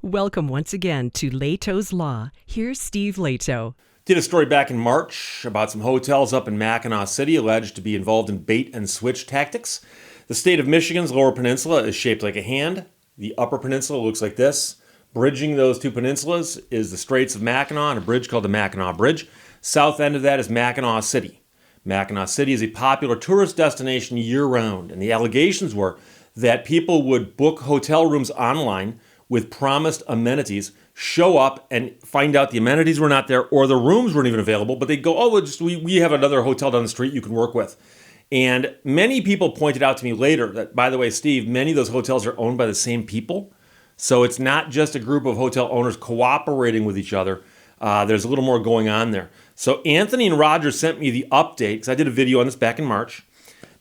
Welcome once again to Lehto's Law. Here's Steve Lehto. Did a story back in March about some hotels up in Mackinac City alleged to be involved in bait and switch tactics. The state of Michigan's Lower Peninsula is shaped like a hand. The Upper Peninsula looks like this. Bridging those two peninsulas is the Straits of Mackinac and a bridge called the Mackinac Bridge. South end of that is Mackinac City. Mackinac City is a popular tourist destination year-round, and the allegations were that people would book hotel rooms online with promised amenities, show up and find out the amenities were not there or the rooms weren't even available, but they'd go, we have another hotel down the street you can work with. And many people pointed out to me later that, by the way, Steve, many of those hotels are owned by the same people. So it's not just a group of hotel owners cooperating with each other. There's a little more going on there. So Anthony and Roger sent me the update, because I did a video on this back in March.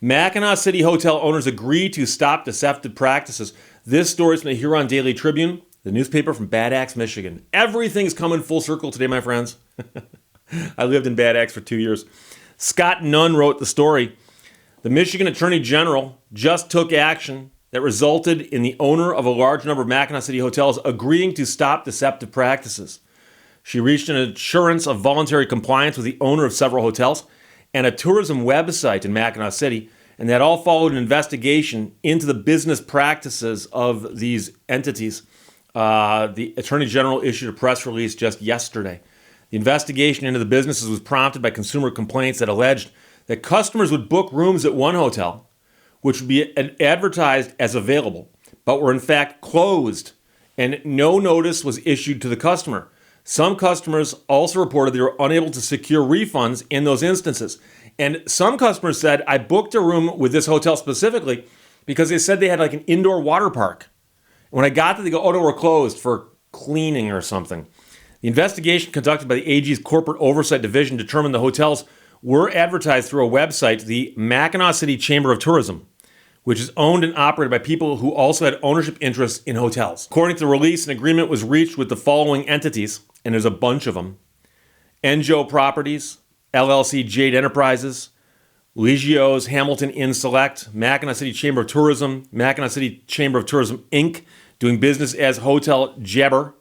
Mackinac City hotel owners agree to stop deceptive practices. This story is from the Huron Daily Tribune, the newspaper from Bad Axe, Michigan. Everything's coming full circle today, my friends. I lived in Bad Axe for 2 years. Scott Nunn wrote the story. The Michigan Attorney General just took action that resulted in the owner of a large number of Mackinac City hotels agreeing to stop deceptive practices. She reached an assurance of voluntary compliance with the owner of several hotels and a tourism website in Mackinac City, and that all followed an investigation into the business practices of these entities. The Attorney General issued a press release just yesterday. The investigation into the businesses was prompted by consumer complaints that alleged that customers would book rooms at one hotel, which would be advertised as available, but were in fact closed, and no notice was issued to the customer. Some customers also reported they were unable to secure refunds in those instances. And some customers said, I booked a room with this hotel specifically because they said they had like an indoor water park. When I got there, they go, no, we're closed for cleaning or something. The investigation conducted by the AG's Corporate Oversight Division determined the hotels were advertised through a website, the Mackinac City Chamber of Tourism, which is owned and operated by people who also had ownership interests in hotels. According to the release, an agreement was reached with the following entities, and there's a bunch of them: Enjo Properties, LLC Jade Enterprises, Legio's Hamilton Inn Select, Mackinac City Chamber of Tourism, Mackinac City Chamber of Tourism, Inc., doing business as Hotel Jabber,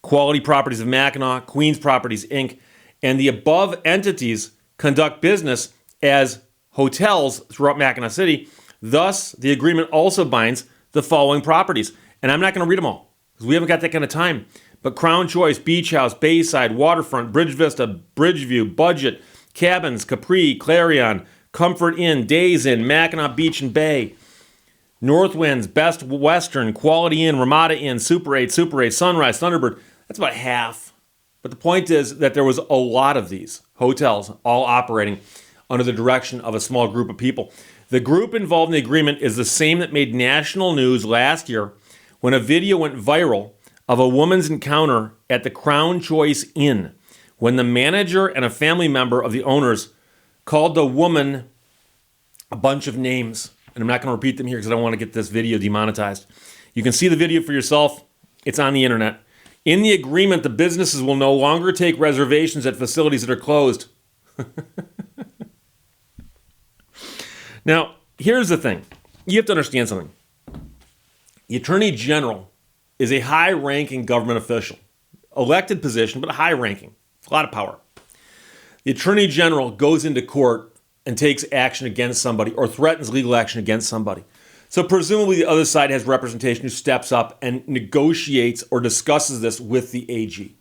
Quality Properties of Mackinac, Queens Properties, Inc., and the above entities conduct business as hotels throughout Mackinac City. Thus, the agreement also binds the following properties. And I'm not going to read them all, because we haven't got that kind of time. But Crown Choice, Beach House, Bayside, Waterfront, Bridge Vista, Bridgeview, Budget, Cabins, Capri, Clarion, Comfort Inn, Days Inn, Mackinac Beach and Bay, Northwinds, Best Western, Quality Inn, Ramada Inn, Super 8, Sunrise, Thunderbird. That's about half. But the point is that there was a lot of these hotels all operating under the direction of a small group of people. The group involved in the agreement is the same that made national news last year when a video went viral of a woman's encounter at the Crown Choice Inn when the manager and a family member of the owners called the woman a bunch of names. And I'm not going to repeat them here because I don't want to get this video demonetized. You can see the video for yourself. It's on the internet. In the agreement, the businesses will no longer take reservations at facilities that are closed. Now, here's the thing. You have to understand something. The Attorney General is a high-ranking government official. Elected position, but high-ranking. A lot of power. The Attorney General goes into court and takes action against somebody or threatens legal action against somebody. So presumably the other side has representation who steps up and negotiates or discusses this with the AG.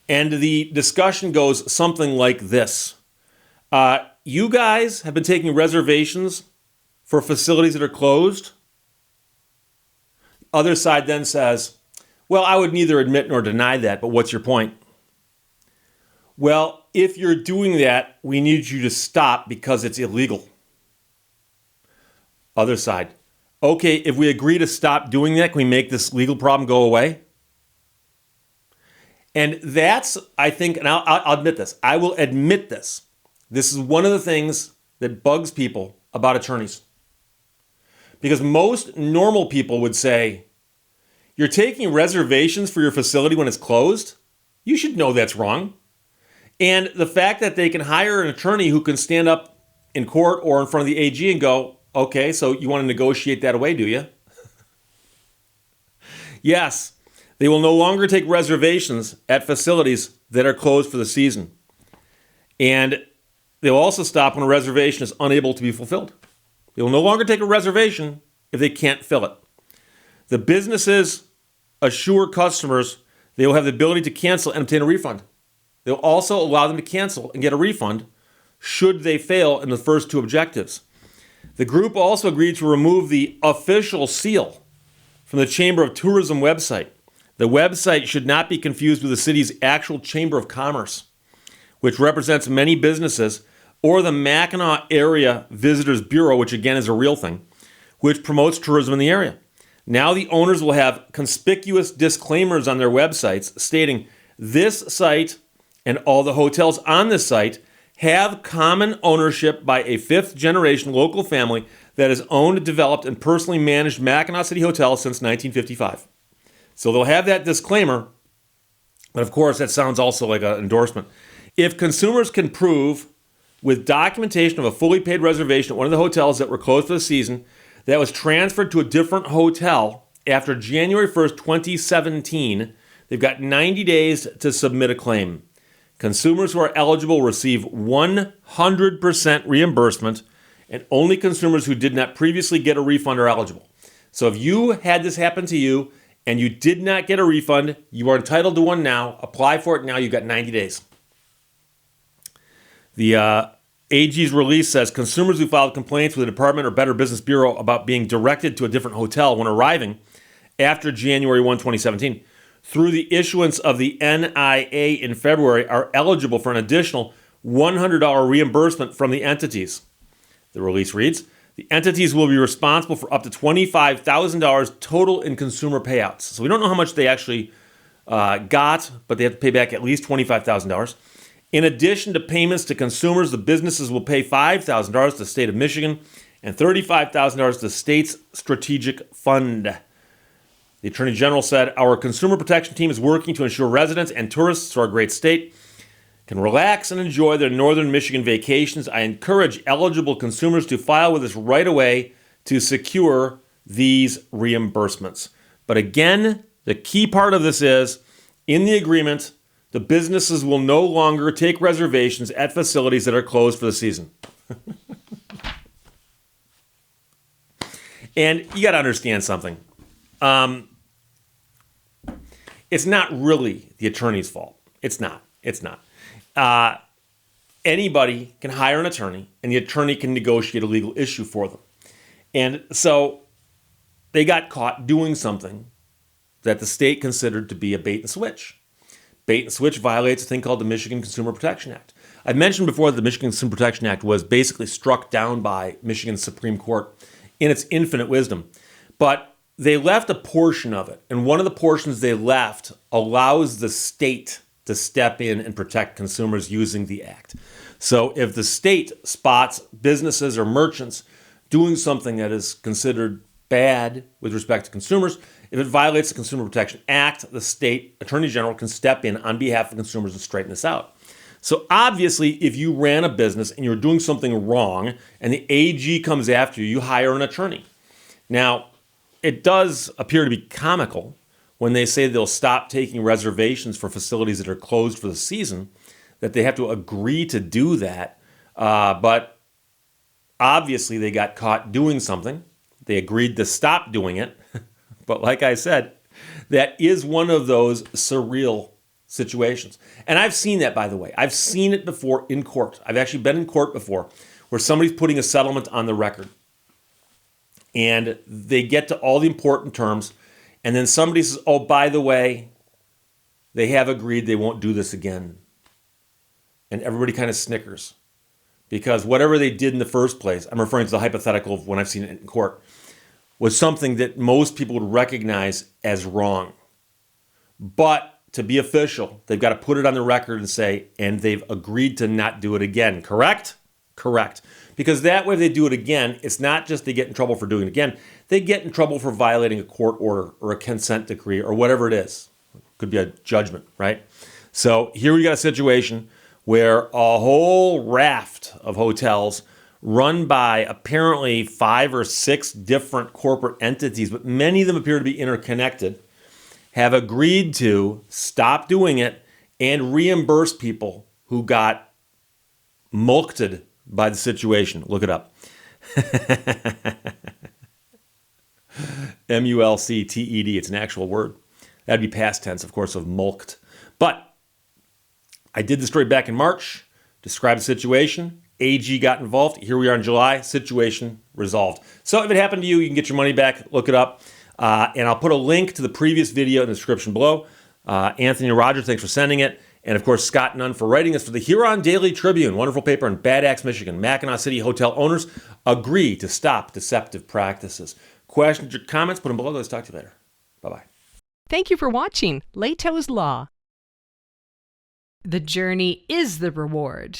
And the discussion goes something like this. You guys have been taking reservations for facilities that are closed. The other side then says, well, I would neither admit nor deny that, but what's your point? Well, if you're doing that, we need you to stop because it's illegal. Other side, okay, if we agree to stop doing that, can we make this legal problem go away? And that's, I think, and I'll admit this, I will admit this. This is one of the things that bugs people about attorneys. Because most normal people would say, you're taking reservations for your facility when it's closed? You should know that's wrong. And the fact that they can hire an attorney who can stand up in court or in front of the AG and go, okay, so you want to negotiate that away, do you? Yes, They will no longer take reservations at facilities that are closed for the season. And they'll also stop when a reservation is unable to be fulfilled. They will no longer take a reservation if they can't fill it. The businesses assure customers they will have the ability to cancel and obtain a refund. They'll also allow them to cancel and get a refund should they fail in the first two objectives. The group also agreed to remove the official seal from the Chamber of Tourism website. The website should not be confused with the city's actual Chamber of Commerce, which represents many businesses, or the Mackinac Area Visitors Bureau, which again is a real thing, which promotes tourism in the area. Now the owners will have conspicuous disclaimers on their websites stating this site and all the hotels on this site have common ownership by a fifth-generation local family that has owned, developed, and personally managed Mackinac City Hotel since 1955. So they'll have that disclaimer, but of course that sounds also like an endorsement. If consumers can prove with documentation of a fully paid reservation at one of the hotels that were closed for the season that was transferred to a different hotel after January 1st, 2017, they've got 90 days to submit a claim. Consumers who are eligible receive 100% reimbursement, and only consumers who did not previously get a refund are eligible. So if you had this happen to you and you did not get a refund, you are entitled to one now. Apply for it now. You've got 90 days. The AG's release says consumers who filed complaints with the Department or Better Business Bureau about being directed to a different hotel when arriving after January 1, 2017, through the issuance of the NIA in February, are eligible for an additional $100 reimbursement from the entities. The release reads, the entities will be responsible for up to $25,000 total in consumer payouts. So we don't know how much they actually got, but they have to pay back at least $25,000. In addition to payments to consumers, the businesses will pay $5,000 to the state of Michigan and $35,000 to the state's strategic fund. The Attorney General said, our consumer protection team is working to ensure residents and tourists to our great state can relax and enjoy their northern Michigan vacations. I encourage eligible consumers to file with us right away to secure these reimbursements. But again, the key part of this is, in the agreement, the businesses will no longer take reservations at facilities that are closed for the season. And you got to understand something. It's not really the attorney's fault. It's not. Anybody can hire an attorney, and the attorney can negotiate a legal issue for them. And so they got caught doing something that the state considered to be a bait and switch. Bait and switch violates a thing called the Michigan Consumer Protection Act. I mentioned before that the Michigan Consumer Protection Act was basically struck down by Michigan's Supreme Court in its infinite wisdom. But they left a portion of it, and one of the portions they left allows the state to step in and protect consumers using the act. So if the state spots businesses or merchants doing something that is considered bad with respect to consumers, if it violates the Consumer Protection Act, the state attorney general can step in on behalf of consumers and straighten this out. So obviously, if you ran a business and you're doing something wrong and the AG comes after you, you hire an attorney. Now, it does appear to be comical when they say they'll stop taking reservations for facilities that are closed for the season, that they have to agree to do that. But obviously, they got caught doing something. They agreed to stop doing it. But like I said, that is one of those surreal situations. And I've seen that, by the way. I've seen it before in court. I've actually been in court before where somebody's putting a settlement on the record. And they get to all the important terms. And then somebody says, oh, by the way, they have agreed they won't do this again. And everybody kind of snickers. Because whatever they did in the first place, I'm referring to the hypothetical of when I've seen it in court, was something that most people would recognize as wrong. But to be official, they've got to put it on the record and say, and they've agreed to not do it again. Correct? Correct. Because that way they do it again, it's not just they get in trouble for doing it again, they get in trouble for violating a court order or a consent decree or whatever it is. It could be a judgment, right? So here we got a situation where a whole raft of hotels run by apparently 5 or 6 different corporate entities, but many of them appear to be interconnected, have agreed to stop doing it and reimburse people who got mulcted by the situation. Look it up. M-U-L-C-T-E-D. It's an actual word. That'd be past tense, of course, of mulcted. But I did the story back in March, described the situation. AG got involved. Here we are in July. Situation resolved. So if it happened to you, you can get your money back. Look it up. And I'll put a link to the previous video in the description below. Anthony Rogers, thanks for sending it. And of course, Scott Nunn for writing this for the Huron Daily Tribune. Wonderful paper in Bad Axe, Michigan. Mackinac City hotel owners agree to stop deceptive practices. Questions or comments, put them below. Let's talk to you later. Bye-bye. Thank you for watching Lehto's Law. The journey is the reward.